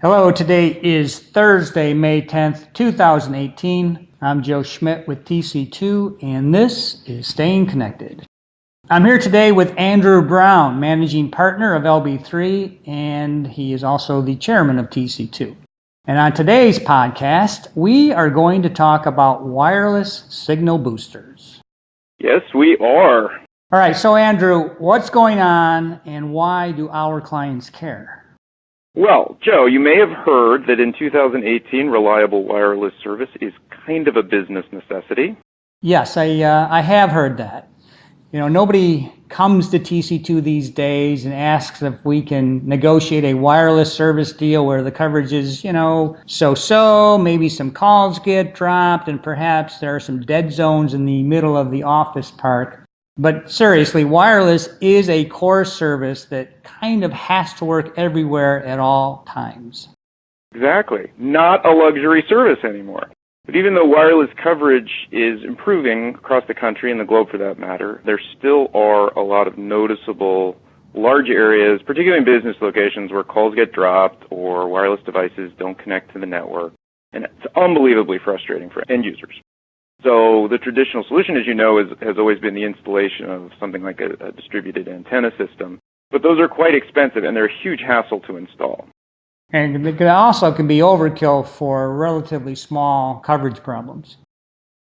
Hello, today is Thursday, May 10th, 2018. I'm Joe Schmidt with TC2, and this is Staying Connected. I'm here today with Andrew Brown, Managing Partner of LB3, and he is also the Chairman of TC2. And on today's podcast, we are going to talk about wireless signal boosters. Yes, we are. All right, so Andrew, what's going on and why do our clients care? Well, Joe, you may have heard that in 2018, reliable wireless service is kind of a business necessity. Yes, I have heard that. You know, nobody comes to TC2 these days and asks if we can negotiate a wireless service deal where the coverage is, so-so, maybe some calls get dropped, and perhaps there are some dead zones in the middle of the office park. But seriously, wireless is a core service that kind of has to work everywhere at all times. Exactly. Not a luxury service anymore. But even though wireless coverage is improving across the country and the globe for that matter, there still are a lot of noticeable large areas, particularly in business locations, where calls get dropped or wireless devices don't connect to the network. And it's unbelievably frustrating for end users. So the traditional solution, as you know, has always been the installation of something like a distributed antenna system. But those are quite expensive, and they're a huge hassle to install. And it also can be overkill for relatively small coverage problems.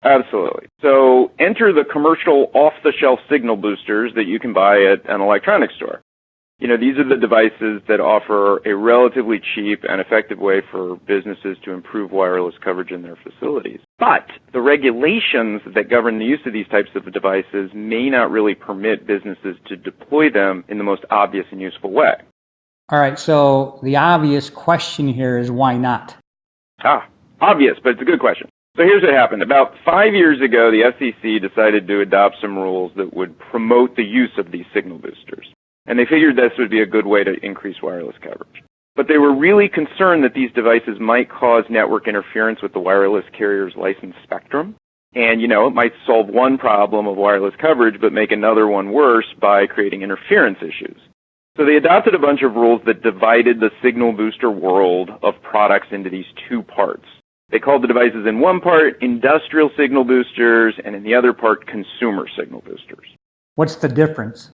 Absolutely. So enter the commercial off-the-shelf signal boosters that you can buy at an electronics store. These are the devices that offer a relatively cheap and effective way for businesses to improve wireless coverage in their facilities. But the regulations that govern the use of these types of devices may not really permit businesses to deploy them in the most obvious and useful way. All right, so the obvious question here is why not? Obvious, but it's a good question. So here's what happened. About 5 years ago, the FCC decided to adopt some rules that would promote the use of these signal boosters. And they figured this would be a good way to increase wireless coverage. But they were really concerned that these devices might cause network interference with the wireless carrier's licensed spectrum. And, it might solve one problem of wireless coverage, but make another one worse by creating interference issues. So they adopted a bunch of rules that divided the signal booster world of products into these two parts. They called the devices in one part industrial signal boosters and in the other part consumer signal boosters. What's the difference?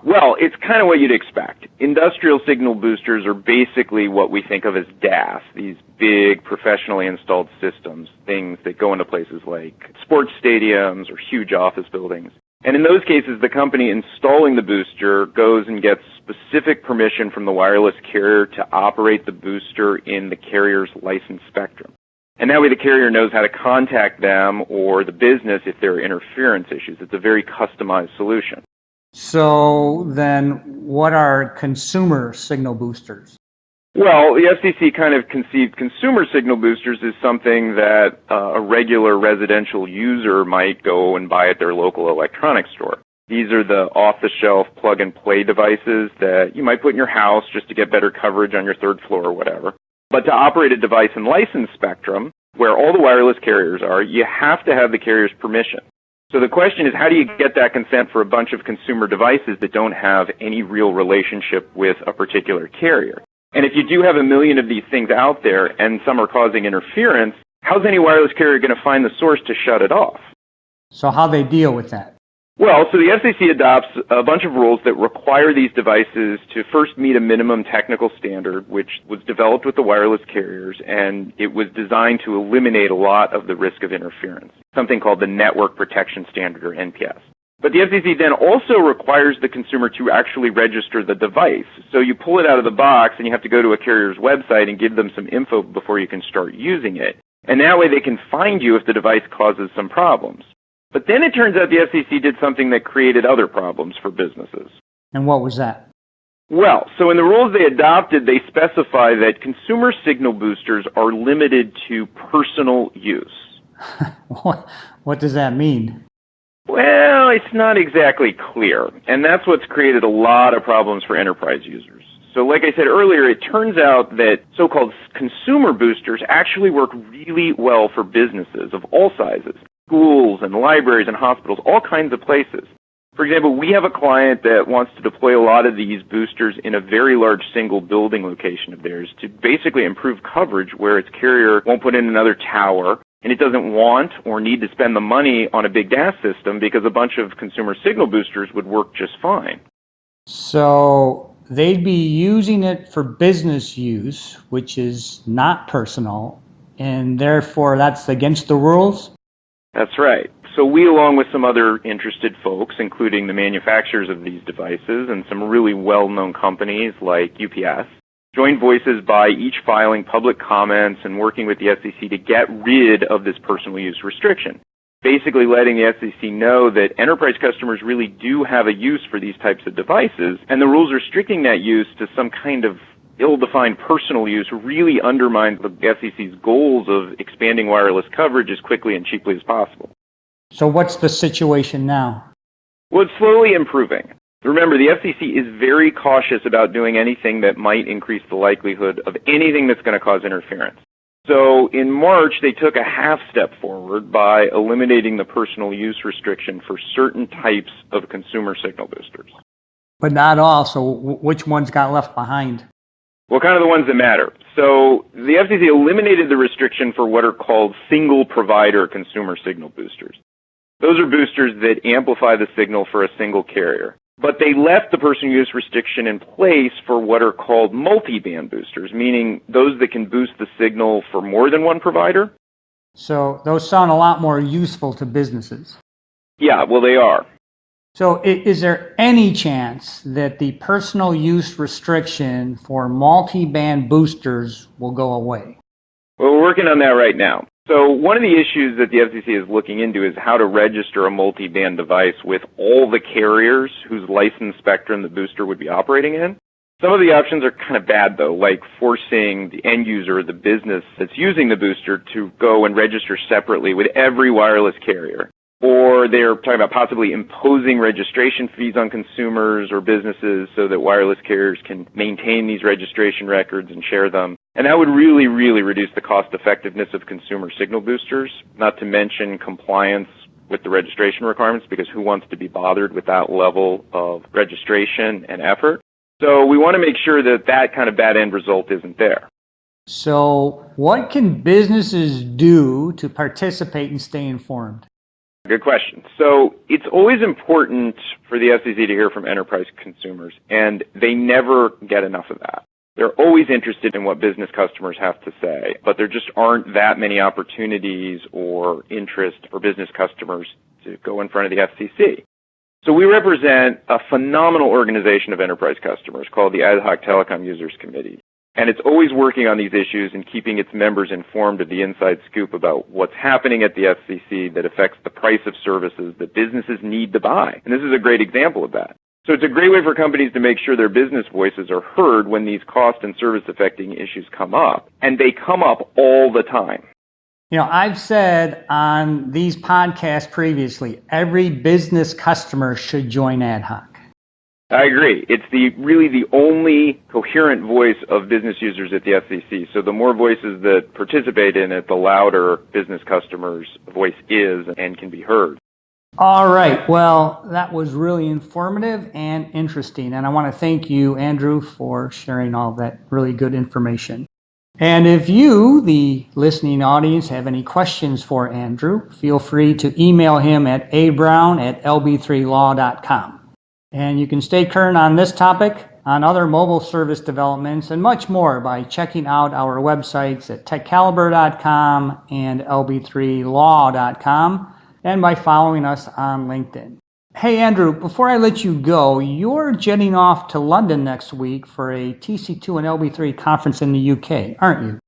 Well, it's kind of what you'd expect. Industrial signal boosters are basically what we think of as DAS, these big professionally installed systems, things that go into places like sports stadiums or huge office buildings. And in those cases, the company installing the booster goes and gets specific permission from the wireless carrier to operate the booster in the carrier's licensed spectrum. And that way the carrier knows how to contact them or the business if there are interference issues. It's a very customized solution. So then what are consumer signal boosters? Well, the FCC kind of conceived consumer signal boosters as something that a regular residential user might go and buy at their local electronics store. These are the off-the-shelf plug-and-play devices that you might put in your house just to get better coverage on your third floor or whatever. But to operate a device in licensed spectrum, where all the wireless carriers are, you have to have the carrier's permission. So the question is, how do you get that consent for a bunch of consumer devices that don't have any real relationship with a particular carrier? And if you do have a million of these things out there and some are causing interference, how's any wireless carrier going to find the source to shut it off? So how they deal with that? Well, so the FCC adopts a bunch of rules that require these devices to first meet a minimum technical standard, which was developed with the wireless carriers, and it was designed to eliminate a lot of the risk of interference, something called the Network Protection Standard, or NPS. But the FCC then also requires the consumer to actually register the device. So you pull it out of the box, and you have to go to a carrier's website and give them some info before you can start using it. And that way they can find you if the device causes some problems. But then it turns out the FCC did something that created other problems for businesses. And what was that? Well, so in the rules they adopted, they specify that consumer signal boosters are limited to personal use. What does that mean? Well, it's not exactly clear, and that's what's created a lot of problems for enterprise users. So like I said earlier, it turns out that so-called consumer boosters actually work really well for businesses of all sizes. Schools and libraries and hospitals, all kinds of places. For example, we have a client that wants to deploy a lot of these boosters in a very large single building location of theirs to basically improve coverage where its carrier won't put in another tower, and it doesn't want or need to spend the money on a big DAS system because a bunch of consumer signal boosters would work just fine. So they'd be using it for business use, which is not personal, and therefore that's against the rules? That's right. So we, along with some other interested folks, including the manufacturers of these devices and some really well-known companies like UPS, joined voices by each filing public comments and working with the SEC to get rid of this personal use restriction, basically letting the SEC know that enterprise customers really do have a use for these types of devices, and the rules restricting that use to some kind of ill-defined personal use really undermines the SEC's goals of expanding wireless coverage as quickly and cheaply as possible. So what's the situation now? Well, it's slowly improving. Remember, the FCC is very cautious about doing anything that might increase the likelihood of anything that's going to cause interference. So in March, they took a half step forward by eliminating the personal use restriction for certain types of consumer signal boosters. But not all, so which ones got left behind? Well, kind of the ones that matter. So the FCC eliminated the restriction for what are called single provider consumer signal boosters. Those are boosters that amplify the signal for a single carrier. But they left the personal use restriction in place for what are called multi-band boosters, meaning those that can boost the signal for more than one provider. So those sound a lot more useful to businesses. Yeah, well, they are. So is there any chance that the personal use restriction for multi-band boosters will go away? Well, we're working on that right now. So one of the issues that the FCC is looking into is how to register a multi-band device with all the carriers whose licensed spectrum the booster would be operating in. Some of the options are kind of bad, though, like forcing the end user, the business that's using the booster, to go and register separately with every wireless carrier. Or they're talking about possibly imposing registration fees on consumers or businesses so that wireless carriers can maintain these registration records and share them. And that would really, really reduce the cost effectiveness of consumer signal boosters, not to mention compliance with the registration requirements, because who wants to be bothered with that level of registration and effort? So we want to make sure that that kind of bad end result isn't there. So what can businesses do to participate and stay informed? Good question. So it's always important for the FCC to hear from enterprise consumers, and they never get enough of that. They're always interested in what business customers have to say, but there just aren't that many opportunities or interest for business customers to go in front of the FCC. So we represent a phenomenal organization of enterprise customers called the Ad Hoc Telecom Users Committee. And it's always working on these issues and keeping its members informed of the inside scoop about what's happening at the FCC that affects the price of services that businesses need to buy. And this is a great example of that. So it's a great way for companies to make sure their business voices are heard when these cost and service affecting issues come up. And they come up all the time. You know, I've said on these podcasts previously, every business customer should join Ad Hoc. I agree. It's really the only coherent voice of business users at the FCC. So the more voices that participate in it, the louder business customers' voice is and can be heard. All right. Well, that was really informative and interesting. And I want to thank you, Andrew, for sharing all that really good information. And if you, the listening audience, have any questions for Andrew, feel free to email him at abrown@lb3law.com. And you can stay current on this topic, on other mobile service developments, and much more by checking out our websites at techcaliber.com and lb3law.com, and by following us on LinkedIn. Hey, Andrew, before I let you go, you're jetting off to London next week for a TC2 and LB3 conference in the UK, aren't you?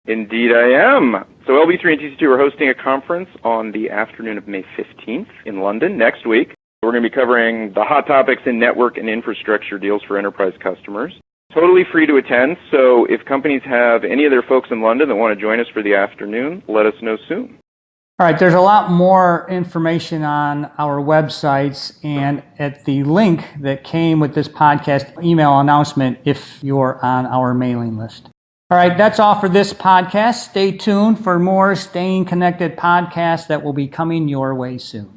Indeed I am. So LB3 and TC2 are hosting a conference on the afternoon of May 15th in London next week. We're going to be covering the hot topics in network and infrastructure deals for enterprise customers. Totally free to attend, so if companies have any of their folks in London that want to join us for the afternoon, let us know soon. All right, there's a lot more information on our websites and at the link that came with this podcast email announcement if you're on our mailing list. All right, that's all for this podcast. Stay tuned for more Staying Connected podcasts that will be coming your way soon.